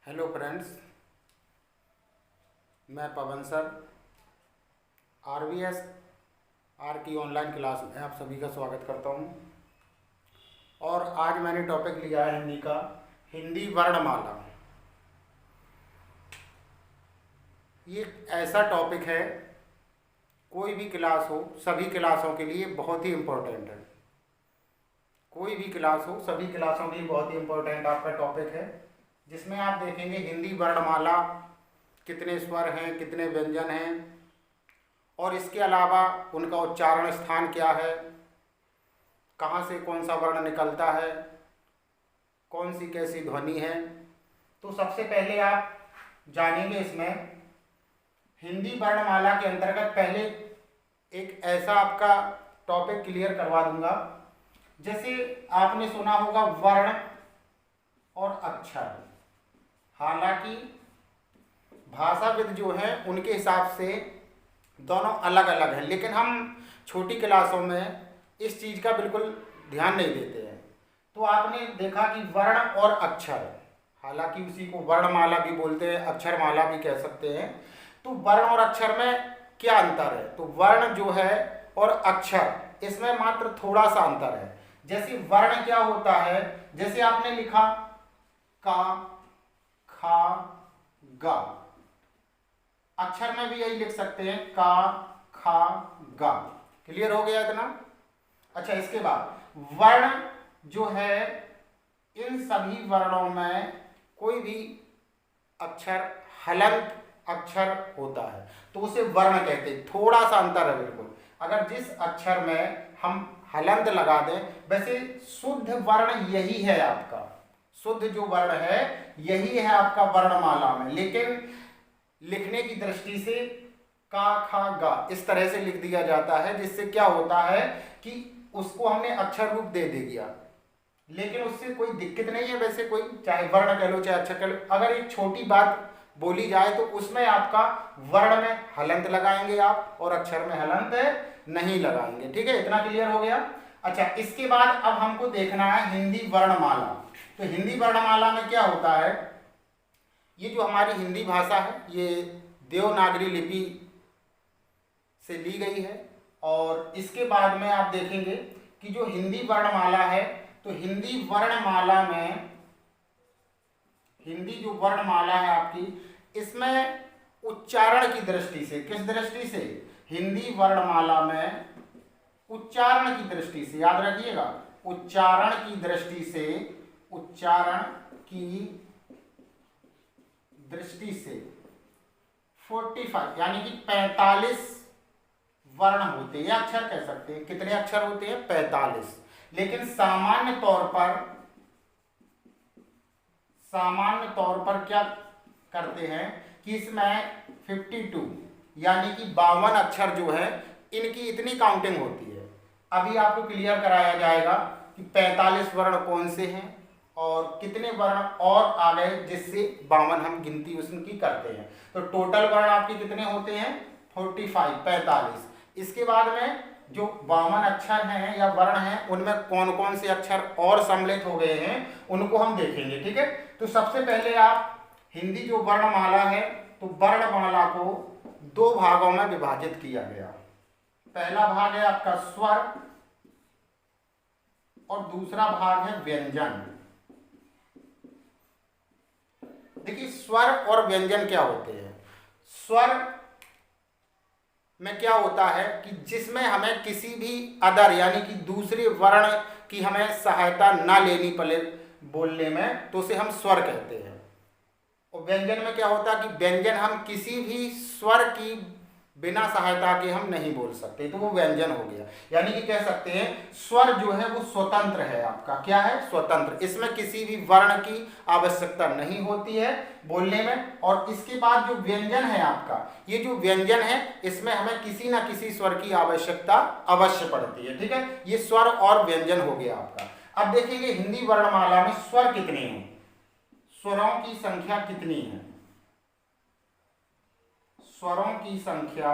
Hello friends, मैं पवन sir RVS are की online class में आप सभी का स्वागत करता हूं। और आज मैंने टॉपिक लिया है हिंदी का, हिंदी वर्णमाला। ये एक ऐसा टॉपिक है, कोई भी क्लास हो सभी क्लासों के लिए बहुत ही इम्पोर्टेंट है। कोई भी क्लास हो सभी क्लासों के लिए बहुत ही इम्पोर्टेंट आपका टॉपिक है, जिसमें आप देखेंगे हिंदी वर्णमाला, कितने स्वर हैं, कितने व्यंजन हैं, और इसके अलावा उनका उच्चारण स्थान क्या है, कहाँ से कौन सा वर्ण निकलता है, कौन सी कैसी ध्वनि है। तो सबसे पहले आप जानेंगे इसमें हिंदी वर्णमाला के अंतर्गत पहले एक ऐसा आपका टॉपिक क्लियर करवा दूंगा। जैसे आपने सुना होगा वर्ण और अक्षर, हालांकि भाषाविद जो हैं उनके हिसाब से दोनों अलग अलग हैं, लेकिन हम छोटी क्लासों में इस चीज़ का बिल्कुल ध्यान नहीं देते हैं। तो आपने देखा कि वर्ण और अक्षर, हालांकि उसी को वर्णमाला भी बोलते हैं, अक्षरमाला भी कह सकते हैं। तो वर्ण और अक्षर में क्या अंतर है? तो वर्ण जो है और अक्षर, इसमें मात्र थोड़ा सा अंतर है। जैसे वर्ण क्या होता है, जैसे आपने लिखा का, खा, गा, अक्षर में भी यही लिख सकते हैं का, खा, गा। क्लियर हो गया इतना? अच्छा, इसके बाद वर्ण जो है, इन सभी वर्णों में कोई भी अक्षर हलंत अक्षर होता है तो उसे वर्ण कहते हैं। थोड़ा सा अंतर है बिल्कुल। अगर जिस अक्षर में हम हलंत लगा दें, वैसे शुद्ध वर्ण यही है आपका, शुद्ध जो वर्ण है यही है आपका वर्णमाला में, लेकिन लिखने की दृष्टि से का, खा, गा इस तरह से लिख दिया जाता है, जिससे क्या होता है कि उसको हमने अक्षर रूप दे दिया, लेकिन उससे कोई दिक्कत नहीं है। वैसे कोई चाहे वर्ण कह लो चाहे अक्षर कह लो, अगर एक छोटी बात बोली जाए तो उसमें आपका वर्ण में हलंत लगाएंगे आप और अक्षर में हलंत नहीं लगाएंगे। ठीक है, इतना क्लियर हो गया। अच्छा, इसके बाद अब हमको देखना है हिंदी वर्णमाला। तो हिंदी वर्णमाला में क्या होता है, ये जो हमारी हिंदी भाषा है ये देवनागरी लिपि से ली गई है। और इसके बाद में आप देखेंगे कि जो हिंदी वर्णमाला है, तो हिंदी वर्णमाला में, हिंदी जो वर्णमाला है आपकी, इसमें उच्चारण की दृष्टि से, किस दृष्टि से? हिंदी वर्णमाला में उच्चारण की दृष्टि से, याद रखिएगा, उच्चारण की दृष्टि से, उच्चारण की दृष्टि से 45 यानी कि 45 वर्ण होते हैं, अक्षर कह सकते हैं। कितने अक्षर होते हैं? 45। लेकिन सामान्य तौर पर क्या करते हैं कि इसमें 52 यानी कि 52 अक्षर जो है, इनकी इतनी काउंटिंग होती है। अभी आपको क्लियर कराया जाएगा कि 45 वर्ण कौन से हैं और कितने वर्ण और आ गए जिससे 52 हम गिनती उसकी करते हैं। तो टोटल वर्ण आपके कितने होते हैं? 45। इसके बाद में जो 52 अक्षर हैं या वर्ण हैं, उनमें कौन कौन से अक्षर और सम्मिलित हो गए हैं उनको हम देखेंगे। ठीक है, तो सबसे पहले आप हिंदी जो वर्णमाला है, तो वर्णमाला को दो भागों में विभाजित किया गया। पहला भाग है आपका स्वर और दूसरा भाग है व्यंजन। देखिए, स्वर और व्यंजन क्या होते हैं। स्वर में क्या होता है कि जिसमें हमें किसी भी अदर यानी कि दूसरे वर्ण की हमें सहायता ना लेनी पड़े बोलने में, तो उसे हम स्वर कहते हैं। और व्यंजन में क्या होता है कि व्यंजन हम किसी भी स्वर की बिना सहायता के हम नहीं बोल सकते, तो वो व्यंजन हो गया। यानी कि कह सकते हैं स्वर जो है वो स्वतंत्र है आपका। क्या है? स्वतंत्र। इसमें किसी भी वर्ण की आवश्यकता नहीं होती है बोलने में। और इसके बाद जो व्यंजन है आपका, ये जो व्यंजन है इसमें हमें किसी ना किसी स्वर की आवश्यकता अवश्य पड़ती है। ठीक है, ये स्वर और व्यंजन हो गया आपका। अब देखेंगे हिंदी वर्णमाला में स्वर कितने हैं, स्वरों की संख्या कितनी है। स्वरों की संख्या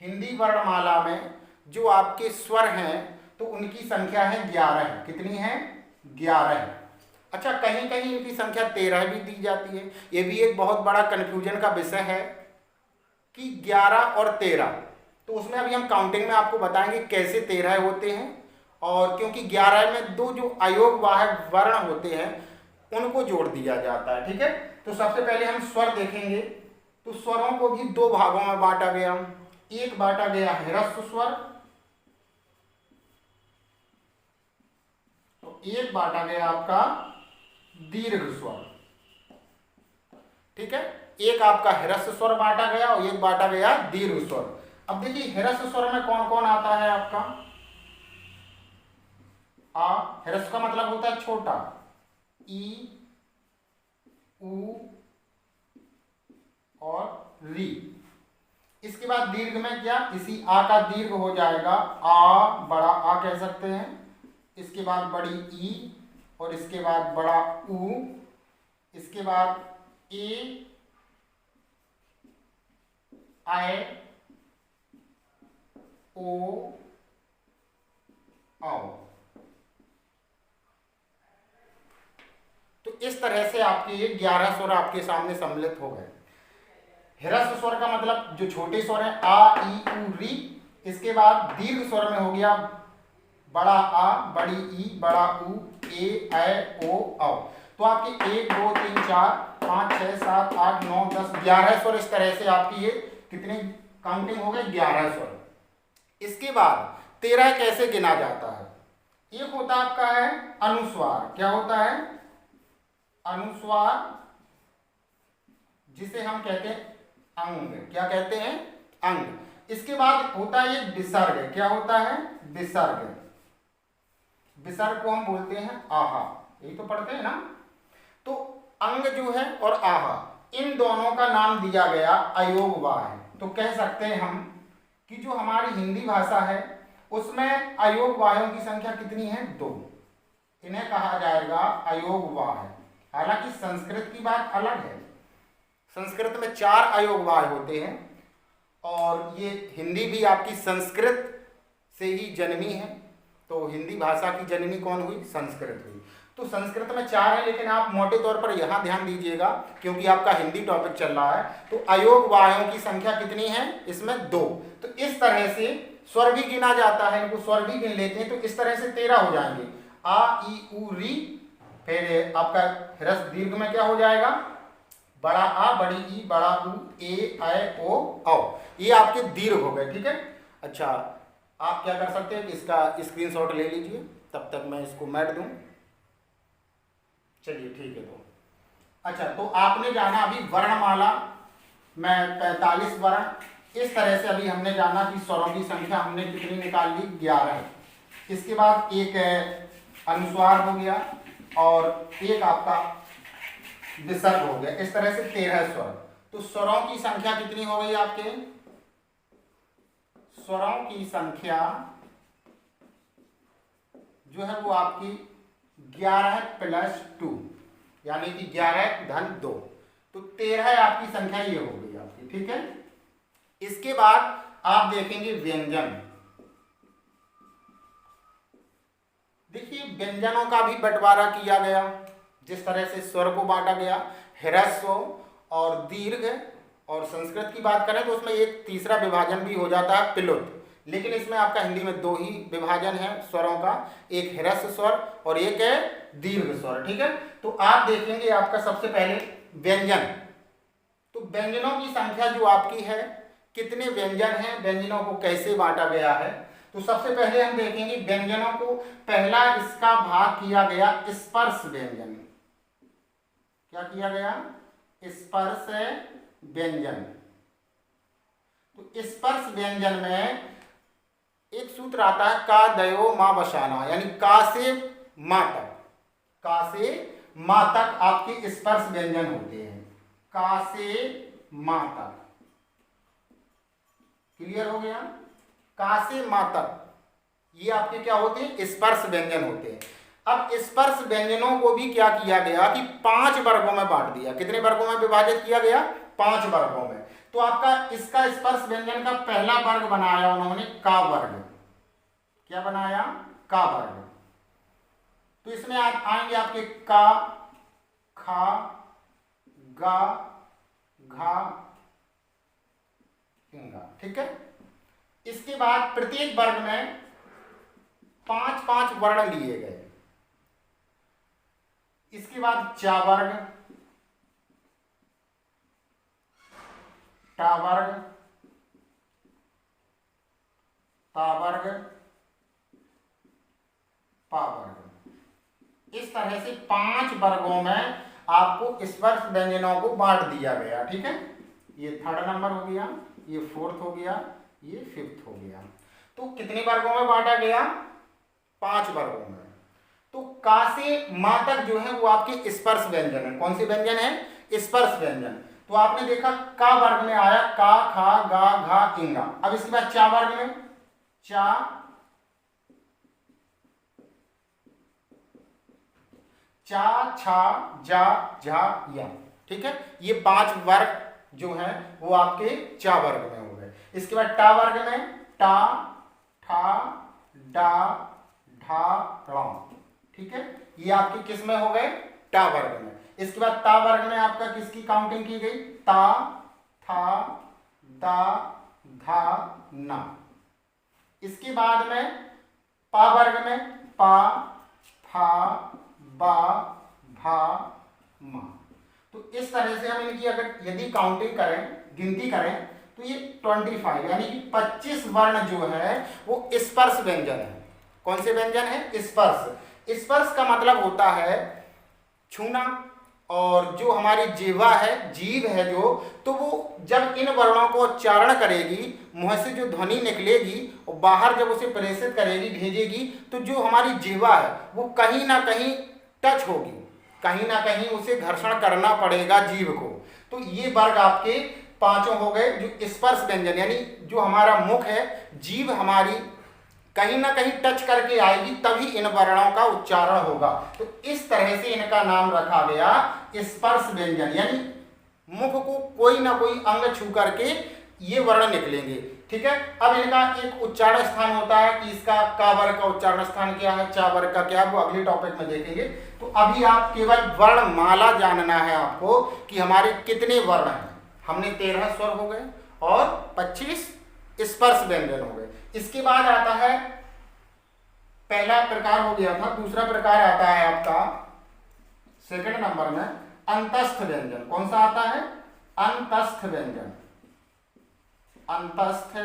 हिंदी वर्णमाला में जो आपके स्वर हैं, तो उनकी संख्या है 11। कितनी है? 11। अच्छा, कहीं कहीं इनकी संख्या 13 भी दी जाती है। ये भी एक बहुत बड़ा कन्फ्यूजन का विषय है कि 11 और 13, तो उसमें अभी हम काउंटिंग में आपको बताएंगे कैसे 13 होते हैं। और क्योंकि 11 में दो जो अयोगवाहक वर्ण होते हैं उनको जोड़ दिया जाता है, ठीक है। तो सबसे पहले हम स्वर देखेंगे। तो स्वरों को भी दो भागों में बांटा गया। एक बांटा गया ह्रस्व स्वर, तो एक बांटा गया आपका दीर्घ स्वर, ठीक है। एक आपका ह्रस्व स्वर बांटा गया और एक बांटा गया दीर्घ स्वर। अब देखिए ह्रस्व स्वर में कौन कौन आता है आपका। आ, ह्रस्व का मतलब होता है छोटा, ई, उ और री। इसके बाद दीर्घ में क्या, इसी आ का दीर्घ हो जाएगा आ, बड़ा आ कह सकते हैं। इसके बाद बड़ी ई और इसके बाद बड़ा उ, इसके बाद ए, आए, ओ, आओ। तो इस तरह से आपके ये 11 स्वर आपके सामने सम्मिलित हो गए। ह्रस्व स्वर का मतलब जो छोटे स्वर है आ, ई, उ, री। इसके बाद दीर्घ स्वर में हो गया बड़ा आ, बड़ी ई, बड़ा उ, ए, ऐ, ओ, औ। तो आपके 1 2 3 4 5 6 7 8 9 10 11 स्वर। इस तरह से आपकी ये कितनी काउंटिंग हो गई, 11 स्वर। इसके बाद 13 कैसे गिना जाता है। एक होता आपका है अनुस्वार। क्या होता है, अनुस्वार, जिसे हम कहते हैं अंग। क्या कहते हैं, अंग। इसके बाद होता है ये विसर्ग। क्या होता है, विसर्ग। विसर्ग को हम बोलते हैं आहा, यही तो पढ़ते हैं ना। तो अंग जो है और आहा, इन दोनों का नाम दिया गया अयोगवाह है। तो कह सकते हैं हम कि जो हमारी हिंदी भाषा है उसमें अयोगवाहों की संख्या कितनी है, 2। इन्हें कहा जाएगा अयोगवाह। हालांकि संस्कृत की बात अलग है। संस्कृत में 4 अयोगवाह होते हैं और ये हिंदी भी आपकी संस्कृत से ही जन्मी है। तो हिंदी भाषा की जननी कौन हुई, संस्कृत हुई। तो संस्कृत में 4 है, लेकिन आप मोटे तौर पर यहाँ ध्यान दीजिएगा क्योंकि आपका हिंदी टॉपिक चल रहा है। तो अयोगवाहों की संख्या कितनी है, इसमें 2। तो इस तरह से स्वर भी गिना जाता है, इनको स्वर भी गिन लेते हैं। तो इस तरह से 13 हो जाएंगे, आ, ई, उ, री। फिर आपका ह्रस्व दीर्घ में क्या हो जाएगा, बड़ा आ, बड़ी ई, बड़ा उ, ए, ऐ, ओ, औ। ये आपके दीर्घ हो गए, ठीक है। अच्छा, आप क्या कर सकते हैं कि इसका स्क्रीनशॉट ले लीजिए, तब तक मैं इसको मैट दूं। चलिए ठीक है। तो अच्छा, तो आपने जाना अभी वर्णमाला में 45 वर्ण। इस तरह से अभी हमने जाना कि स्वरों की संख्या हमने कितनी निकाल ली, 11। इसके बाद एक अनुस्वार हो गया और एक आपका विसर्ग हो गया। इस तरह से 13 स्वर। तो स्वरों की संख्या कितनी हो गई आपके, स्वरों की संख्या जो है वो आपकी 11 प्लस 2, यानी कि 11 धन 2। तो 13 आपकी संख्या ये हो गई आपकी, ठीक है। इसके बाद आप देखेंगे व्यंजन। देखिए व्यंजनों का भी बंटवारा किया गया। जिस तरह से स्वर को बांटा गया ह्रस्व और दीर्घ, और संस्कृत की बात करें तो उसमें एक तीसरा विभाजन भी हो जाता है प्लुत। लेकिन इसमें आपका हिंदी में 2 ही विभाजन है स्वरों का, एक ह्रस्व स्वर और एक है दीर्घ स्वर, ठीक है। तो आप देखेंगे आपका सबसे पहले व्यंजन। तो व्यंजनों की संख्या जो आपकी है, कितने व्यंजन हैं, व्यंजनों को कैसे बांटा गया है। तो सबसे पहले हम देखेंगे व्यंजनों को। पहला इसका भाग किया गया स्पर्श व्यंजन। क्या किया गया, स्पर्श व्यंजन। तो स्पर्श व्यंजन में एक सूत्र आता है का दयो मां बसाना, यानी का से मां तक। का से मां तक आपके स्पर्श व्यंजन होते हैं, का से मां तक। क्लियर हो गया, का से मां तक ये आपके क्या होते हैं, स्पर्श व्यंजन होते हैं। अब स्पर्श व्यंजनों को भी क्या किया गया कि 5 वर्गों में बांट दिया। कितने वर्गों में विभाजित किया गया, 5 वर्गों में। तो आपका इसका स्पर्श व्यंजन का पहला वर्ग बनाया उन्होंने का वर्ग। क्या बनाया, का वर्ग। तो इसमें आएंगे आपके का, खा, गा, घा, इंगा। ठीक है। इसके बाद प्रत्येक वर्ग में 5-5 वर्ण लिए गए। इसके बाद चा वर्ग, टा वर्ग, ता वर्ग, पा वर्ग। इस तरह से 5 वर्गों में आपको स्पर्श व्यंजनों को बांट दिया गया। ठीक है। ये 3rd नंबर हो गया, ये 4th हो गया, ये 5th हो गया। तो कितने वर्गों में बांटा गया? 5 वर्गों में। तो का से मा तक जो है वो आपके स्पर्श व्यंजन है। कौन से व्यंजन है? स्पर्श व्यंजन। तो आपने देखा का वर्ग में आया का, खा, गा, घा, इंगा। अब इसके बाद चा वर्ग में चा, चा, छा, जा, झा, या। ठीक है। ये 5 वर्ग जो है वो आपके चा वर्ग में हो गए। इसके बाद टा वर्ग में टा, ठा, डा, ढा, ड़ा। ठीक है। ये आपके किस में हो गए? टा वर्ग में। इसके बाद ता वर्ग में आपका किसकी काउंटिंग की गई? ता, था, दा, धा, ना। इसके बाद में पा वर्ग में पा, फा, बा, भा, मा। तो इस तरह से हम इनकी अगर यदि काउंटिंग करें, गिनती करें, तो ये 25 यानी कि 25 वर्ण जो है वो स्पर्श व्यंजन है। कौन से व्यंजन है? स्पर्श। स्पर्श का मतलब होता है छूना, और जो हमारी जीवा है, जीव है जो, तो वो जब इन वर्णों को उच्चारण करेगी, मुंह से जो ध्वनि निकलेगी और बाहर जब उसे प्रेषित करेगी, भेजेगी, तो जो हमारी जीवा है वो कहीं ना कहीं टच होगी, कहीं ना कहीं उसे घर्षण करना पड़ेगा जीव को। तो ये वर्ग आपके 5 हो गए जो स्पर्श व्यंजन, यानी जो हमारा मुख है, जीव हमारी कहीं ना कहीं टच करके आएगी, तभी इन वर्णों का उच्चारण होगा। तो इस तरह से इनका नाम रखा गया स्पर्श व्यंजन, यानी मुख को कोई ना कोई अंग छू करके ये वर्ण निकलेंगे। ठीक है। अब इनका एक उच्चारण स्थान होता है कि इसका का वर्ग का उच्चारण स्थान क्या है, चा वर्ग का क्या है, वो अगले टॉपिक में देखेंगे। तो अभी आप केवल वर्णमाला जानना है आपको कि हमारे कितने वर्ण हैं। हमने 13 स्वर हो गए और 25 स्पर्श व्यंजन हो गए। इसके बाद आता है, पहला प्रकार हो गया था, दूसरा प्रकार आता है आपका 2nd नंबर में अंतस्थ व्यंजन। कौन सा आता है? अंतस्थ व्यंजन। अंतस्थ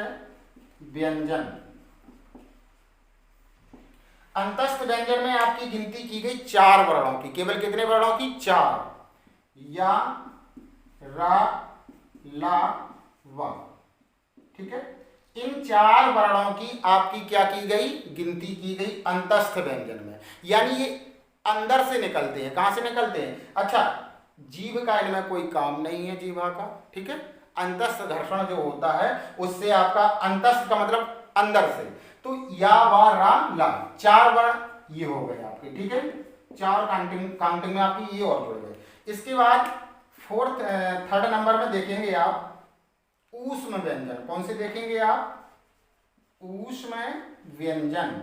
व्यंजन। अंतस्थ व्यंजन में आपकी गिनती की गई 4 वर्णों की। केवल कितने वर्णों की? 4। या, रा, ला, वा। ठीक है। इन 4 वर्णों की आपकी क्या की गई? गिनती की गई अंतस्थ व्यंजन में। यानी ये अंदर से निकलते हैं। कहां से निकलते हैं? अच्छा, जीव का इनमें कोई काम नहीं है, जीवा का। ठीक है। अंतस्थ घर्षण जो होता है उससे आपका, अंतस्थ का मतलब अंदर से। तो या, वा, रा, ला, 4 वर्ण ये हो गए आपके। ठीक है। 4 काउंटिंग में आपकी ये और जुड़ गए। इसके बाद 3rd नंबर में देखेंगे आप ऊष्म व्यंजन। कौन से देखेंगे आप? ऊष्म व्यंजन।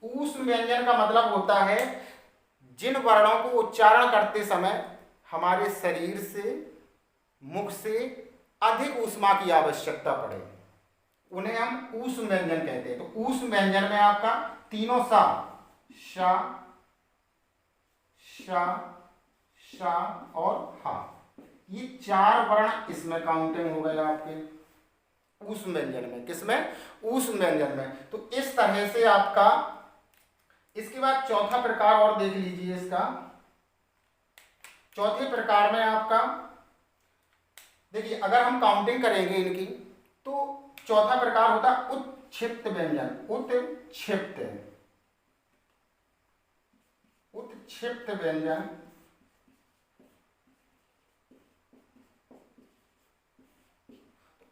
ऊष्म व्यंजन का मतलब होता है जिन वर्णों को उच्चारण करते समय हमारे शरीर से, मुख से अधिक ऊष्मा की आवश्यकता पड़े, उन्हें हम ऊष्म व्यंजन कहते हैं। तो ऊष्म व्यंजन में आपका तीनों सा, शा, शा, शा और हा, ये 4 वर्ण इसमें काउंटिंग हो गए आपके ऊष्म व्यंजन में। किसमें? ऊष्म व्यंजन में। तो इस तरह से आपका, इसके बाद चौथा प्रकार और देख लीजिए इसका। चौथे प्रकार में आपका देखिए, अगर हम काउंटिंग करेंगे इनकी, तो चौथा प्रकार होता है उत्क्षिप्त व्यंजन। उत्क्षिप्त, उत्क्षिप्त व्यंजन।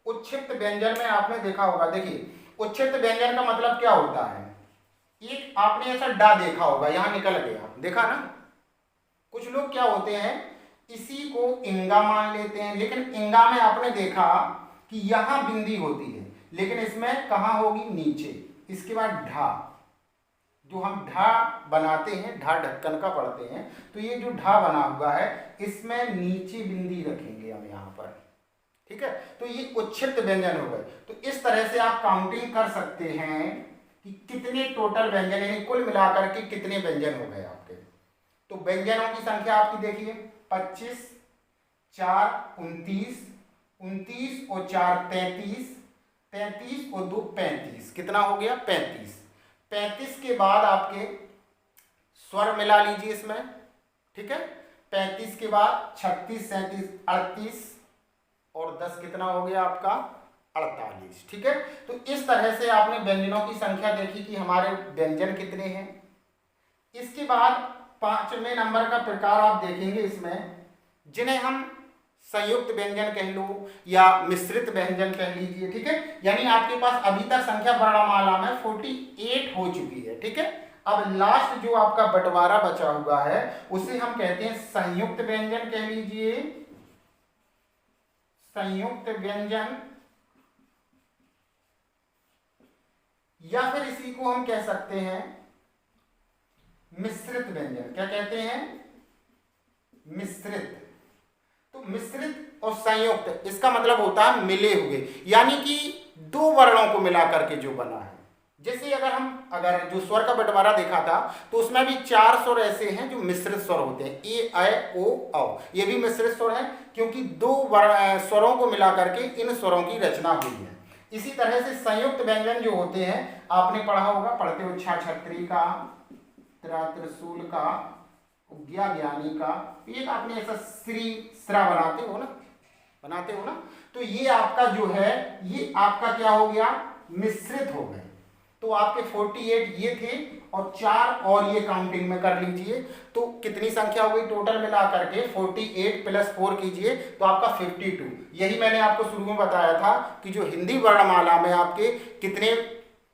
उत्क्षिप्त व्यंजन में आपने देखा होगा, देखिए उत्क्षिप्त व्यंजन का मतलब क्या होता है? एक आपने ऐसा डा देखा होगा, यहां निकल गया, देखा ना? कुछ लोग क्या होते हैं, इसी को इंगा मान लेते हैं, लेकिन इंगा में आपने देखा कि यहां बिंदी होती है, लेकिन इसमें कहां होगी? नीचे। इसके बाद ढा, जो हम ढा बनाते हैं, ढा ढक्कन का पढ़ते हैं, तो ये जो ढा बना हुआ है इसमें नीचे बिंदी रखेंगे हम यहाँ पर, ठीक है। तो ये उच्छिष्ट व्यंजन हो गए। तो इस तरह से आप काउंटिंग कर सकते हैं कि कितने टोटल व्यंजन यानी कुल मिलाकर के कितने व्यंजन हो गए आपके। तो व्यंजनों की संख्या आपकी देखिए 25, 4 29, 29 और 4 33, 33 और 2 35, कितना हो गया 35। 35 के बाद आपके स्वर मिला लीजिए इसमें, ठीक है। 35 के बाद 36, 37, 38 और 10 कितना हो गया आपका 48, ठीक है। तो इस तरह से आपने व्यंजनों की संख्या देखी कि हमारे व्यंजन कितने हैं। इसके बाद 5वें नंबर का प्रकार आप देखेंगे इसमें, जिन्हें हम संयुक्त व्यंजन कह लो या मिश्रित व्यंजन कह लीजिए, ठीक है। यानी आपके पास अभी तक संख्या वर्णमाला में 48 हो चुकी है, ठीक है। अब लास्ट जो आपका बंटवारा बचा हुआ है उसे हम कहते हैं संयुक्त व्यंजन कह लीजिए, संयुक्त व्यंजन, या फिर इसी को हम कह सकते हैं मिश्रित व्यंजन। क्या कहते हैं मिश्रित। तो मिश्रित और संयुक्त इसका मतलब होता है मिले हुए, यानी कि दो वर्णों को मिलाकर के जो बना है। जैसे अगर जो स्वर का बंटवारा देखा था तो उसमें भी 4 स्वर ऐसे हैं जो मिश्रित स्वर होते हैं, ए ऐ ओ औ, ये भी मिश्रित स्वर है क्योंकि दो स्वरों को मिलाकर के इन स्वरों की रचना हुई है। इसी तरह से संयुक्त व्यंजन जो होते हैं आपने पढ़ा होगा, पढ़ते हो छा छत्री का, त्रा त्रिशूल का, ज्ञा ज्ञानी का, एक आपने ऐसा श्री श्रा बनाते हो ना, तो ये आपका जो है ये आपका क्या हो गया मिश्रित हो गए। तो आपके 48 ये थे और 4 और ये काउंटिंग में कर लीजिए, तो कितनी संख्या हो गई टोटल मिला करके 48 प्लस 4 कीजिए तो आपका 52। यही मैंने आपको शुरू में बताया था कि जो हिंदी वर्णमाला में आपके कितने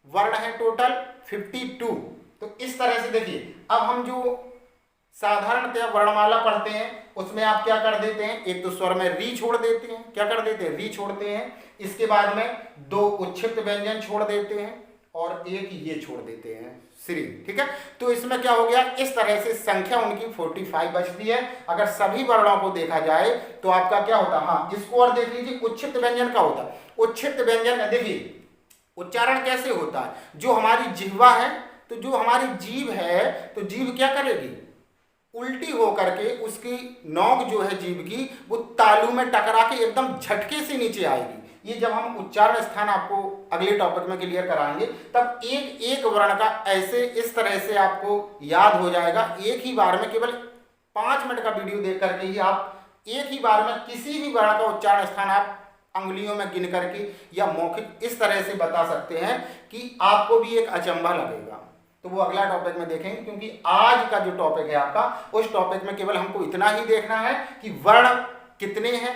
वर्ण हैं टोटल 52। तो इस तरह से देखिए, अब हम जो साधारणतः वर्णमाला पढ़ते हैं उसमें आप क्या कर देते हैं, एक तो स्वर में री छोड़ देते हैं, क्या कर देते हैं री छोड़ते हैं, इसके बाद में 2 उच्छिष्ट व्यंजन छोड़ देते हैं और एक ये छोड़ देते हैं श्री, ठीक है। तो इसमें क्या हो गया, इस तरह से संख्या उनकी 45 बचती है। अगर सभी वर्णों को देखा जाए तो आपका क्या होता है, हाँ इसको और देख लीजिए, उच्छिष्ट व्यंजन का होता है। उच्छिष्ट व्यंजन देखिए उच्चारण कैसे होता है, जो हमारी जिह्वा है, तो जो हमारी जीभ है तो जीभ क्या करेगी, उल्टी हो करके उसकी नोक जो है जीभ की वो तालू में टकरा के एकदम झटके से नीचे आएगी। ये जब हम उच्चारण स्थान आपको अगले टॉपिक में क्लियर कराएंगे तब एक एक वर्ण का ऐसे इस तरह से आपको याद हो जाएगा। एक ही बार में केवल 5 मिनट का वीडियो देख करके ही आप एक ही बार में किसी भी वर्ण का उच्चारण स्थान आप अंगुलियों में गिन करके या मौखिक इस तरह से बता सकते हैं कि आपको भी एक अचंभा लगेगा। तो वो अगला टॉपिक में देखेंगे, क्योंकि आज का जो टॉपिक है आपका उस टॉपिक में केवल हमको इतना ही देखना है कि वर्ण कितने हैं,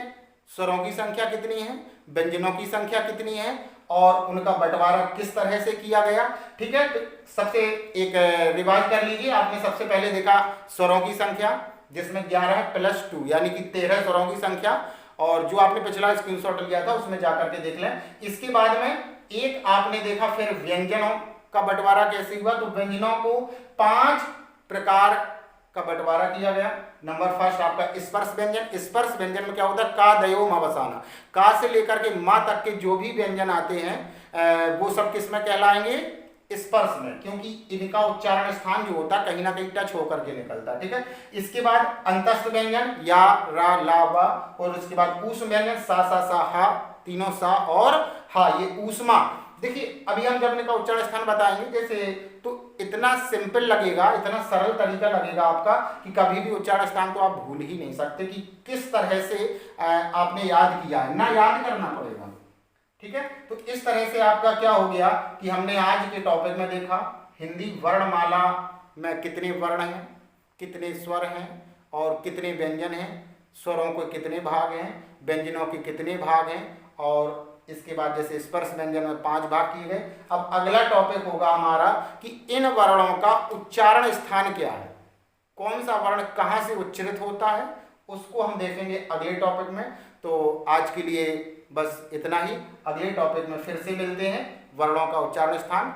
स्वरों की संख्या कितनी है, व्यंजनों की संख्या कितनी है और उनका बंटवारा किस तरह से किया गया, ठीक है। तो सबसे एक रिवाइज कर लीजिए। आपने सबसे पहले देखा स्वरों की संख्या जिसमें 11 प्लस 2 यानी कि 13 स्वरों की संख्या, और जो आपने पिछला स्क्रीनशॉट लिया था उसमें जाकर के देख लें। इसके बाद में एक आपने देखा फिर व्यंजनों का बंटवारा कैसे हुआ, तो व्यंजनों को 5 प्रकार का बंटवारा किया गया। नंबर फर्स्ट आपका स्पर्श व्यंजन। स्पर्श व्यंजन में क्या होता है, का दयो मा बसाना, का से लेकर के माँ तक के जो भी व्यंजन आते हैं वो सब किस में कहलाएंगे, स्पर्श में, क्योंकि इनका उच्चारण स्थान जो होता है कहीं ना कहीं टच होकर के निकलता है, ठीक है। इसके बाद अंतस्थ व्यंजन या रा ला वा, और उसके बाद ऊष्म व्यंजन सा सा सा हा, तीनों सा और हा, ये ऊष्मा। देखिए अभी हम जब इनका उच्चारण स्थान बताएंगे जैसे, तो इतना सिंपल लगेगा, इतना सरल तरीका लगेगा आपका कि कभी भी उच्चारण स्थान तो आप भूल ही नहीं सकते कि किस तरह से आपने याद किया है, ना याद करना पड़ेगा, ठीक है। तो इस तरह से आपका क्या हो गया कि हमने आज के टॉपिक में देखा हिंदी वर्णमाला में कितने वर्ण हैं, कितने स्वर हैं और कितने व्यंजन हैं, स्वरों के कितने भाग हैं, व्यंजनों के कितने भाग हैं, और इसके बाद जैसे स्पर्श व्यंजन में 5 भाग किए गए। अब अगला टॉपिक होगा हमारा कि इन वर्णों का उच्चारण स्थान क्या है, कौन सा वर्ण कहाँ से उच्चरित होता है, उसको हम देखेंगे अगले टॉपिक में। तो आज के लिए बस इतना ही, अगले टॉपिक में फिर से मिलते हैं, वर्णों का उच्चारण स्थान।